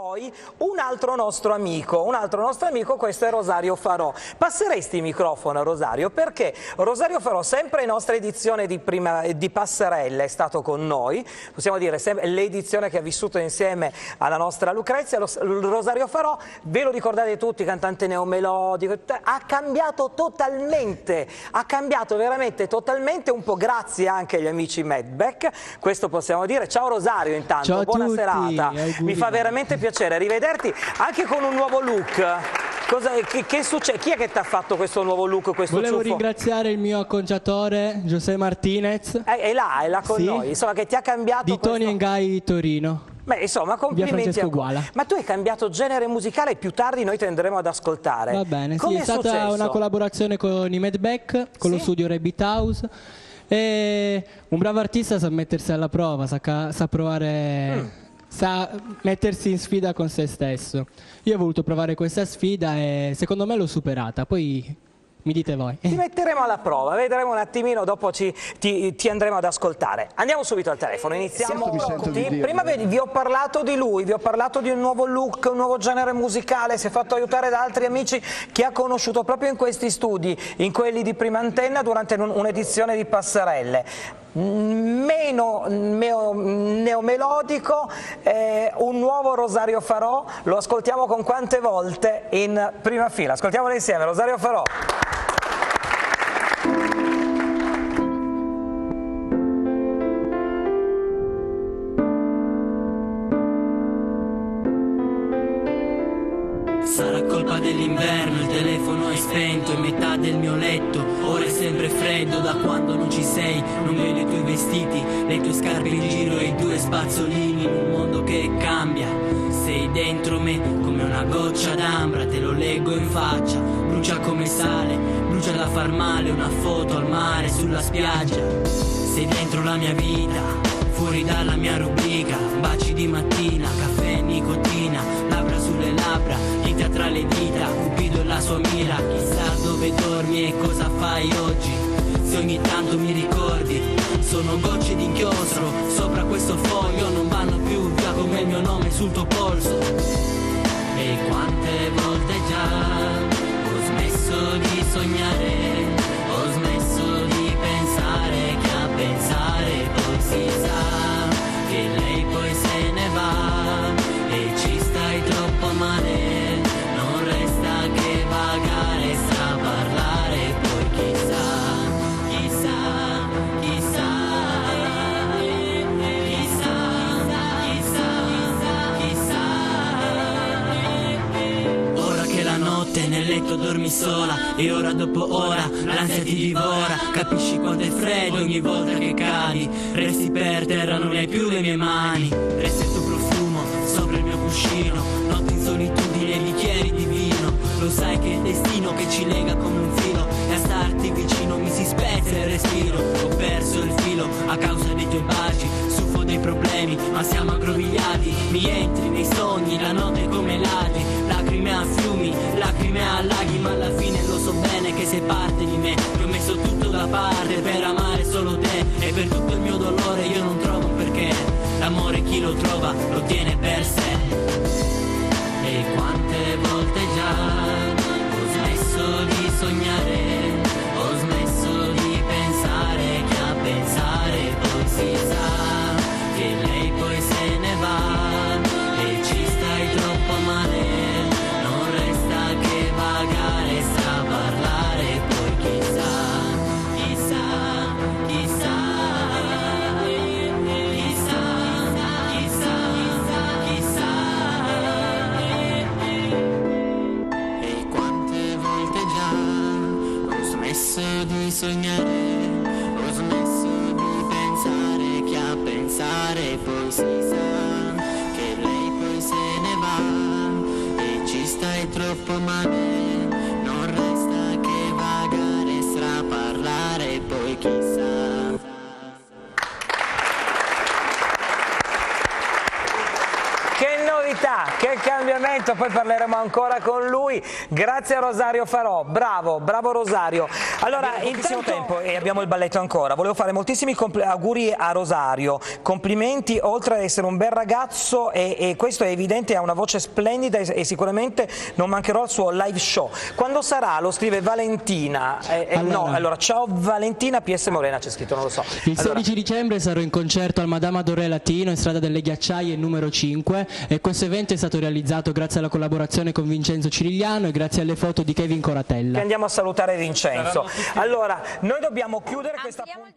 poi un altro nostro amico, questo è Rosario Farò. Passeresti il microfono a Rosario, perché Rosario Farò, sempre in nostra edizione di Passerelle, è stato con noi, possiamo dire l'edizione che ha vissuto insieme alla nostra Lucrezia. Rosario Farò, ve lo ricordate tutti, cantante neomelodico, ha cambiato veramente totalmente, un po' grazie anche agli amici Medbeck, questo possiamo dire. Ciao Rosario, intanto, ciao, buona serata, mi fa veramente piacere rivederti anche con un nuovo look. Che succede? Chi è che ti ha fatto questo nuovo look? Volevo ringraziare il mio acconciatore José Martinez. È là con noi, insomma, che ti ha cambiato. Di Tony Guy Torino. Beh, insomma, complimenti a Guala. Ma tu hai cambiato genere musicale e più tardi noi tenderemo ad ascoltare. Va bene, come è stata una collaborazione con i Medbeck, con lo studio Rabbit House. E un bravo artista sa mettersi alla prova, sa provare, sa mettersi in sfida con se stesso. Io ho voluto provare questa sfida e secondo me l'ho superata, poi mi dite voi. Ti metteremo alla prova, vedremo un attimino, dopo ti andremo ad ascoltare. Andiamo subito al telefono, iniziamo. Prima vi ho parlato di lui, vi ho parlato di un nuovo look, un nuovo genere musicale, si è fatto aiutare da altri amici che ha conosciuto proprio in questi studi, in quelli di Prima Antenna, durante un'edizione di Passerelle. Meno neomelodico, un nuovo Rosario Farò, lo ascoltiamo con quante volte in prima fila. Ascoltiamolo insieme, Rosario Farò. Sarà colpa dell'inverno, il telefono è spento, è metà del mio letto, ora è sempre freddo da quando non ci sei, non vedo i tuoi vestiti, le tue scarpe in giro e i due spazzolini in un mondo che cambia. Sei dentro me come una goccia d'ambra, te lo leggo in faccia, brucia come sale, brucia da far male, una foto al mare, sulla spiaggia. Sei dentro la mia vita, fuori dalla mia rubrica, baci di mattina, caffè e nicotina, labbra sulle labbra, dita tra le dita, Cupido e la sua mira, chissà dove dormi e cosa fai oggi, se ogni tanto mi ricordi, sono gocce di inchiostro, sopra questo foglio non vanno più via come il mio nome sul tuo polso. E quante volte già ho smesso di sognare, ho smesso di pensare che a pensare poi si sa che lei poi se ne va e ci stai troppo male, non resta che vagare, straparlare, poi chissà, chissà, chissà, chissà, chissà, chissà. Ora che la notte nel letto dormi sola e ora dopo ora l'ansia ti divora, capisci quanto è freddo ogni volta che cadi, resti per terra, non hai più le mie mani, resta il tuo profumo sopra il mio cuscino, notte in solitudine, bicchieri di vino, lo sai che è il destino che ci lega come un filo e a starti vicino mi si spezza il respiro, ho perso il filo a causa dei tuoi baci, soffo dei problemi ma siamo aggrovigliati, mi entri nei sogni, la notte è come ladri, lacrime a fiumi, lacrime a laghi, ma alla fine lo so bene che sei parte di me, che ho messo tutto da parte per amare solo te e per tutto il mio dolore io non trovo un perché, l'amore chi lo trova lo tiene per sé. E quante volte già ho smesso di sognare, ho smesso di pensare che a pensare poi si sa che lei poi se ne va e ci stai troppo male, non resta che vagare, straparlare, poi chissà, chissà, chissà, chissà, chissà, chissà. E quante volte già ho smesso di sognare, ho smesso di pensare che a pensare poi si sa che lei poi se ne va e ci stai troppo male, non resta che vagare, straparlare, poi chissà. Che novità, che cambiamento, poi parleremo ancora con lui. Grazie a Rosario Farò, bravo Rosario. Allora, in pochissimo tempo e abbiamo il balletto ancora. Volevo fare moltissimi auguri a Rosario, complimenti, oltre ad essere un bel ragazzo e questo è evidente, ha una voce splendida e sicuramente non mancherò al suo live show. Quando sarà? Lo scrive Valentina. Allora, ciao Valentina, PS Morena c'è scritto, non lo so. Il 16 dicembre sarò in concerto al Madama Dorè Latino in strada delle Ghiacciaie numero 5 e questo evento è stato realizzato grazie alla collaborazione con Vincenzo Cirigliano e grazie alle foto di Kevin Coratella. Che andiamo a salutare Vincenzo. Allora, noi dobbiamo chiudere questa puntata.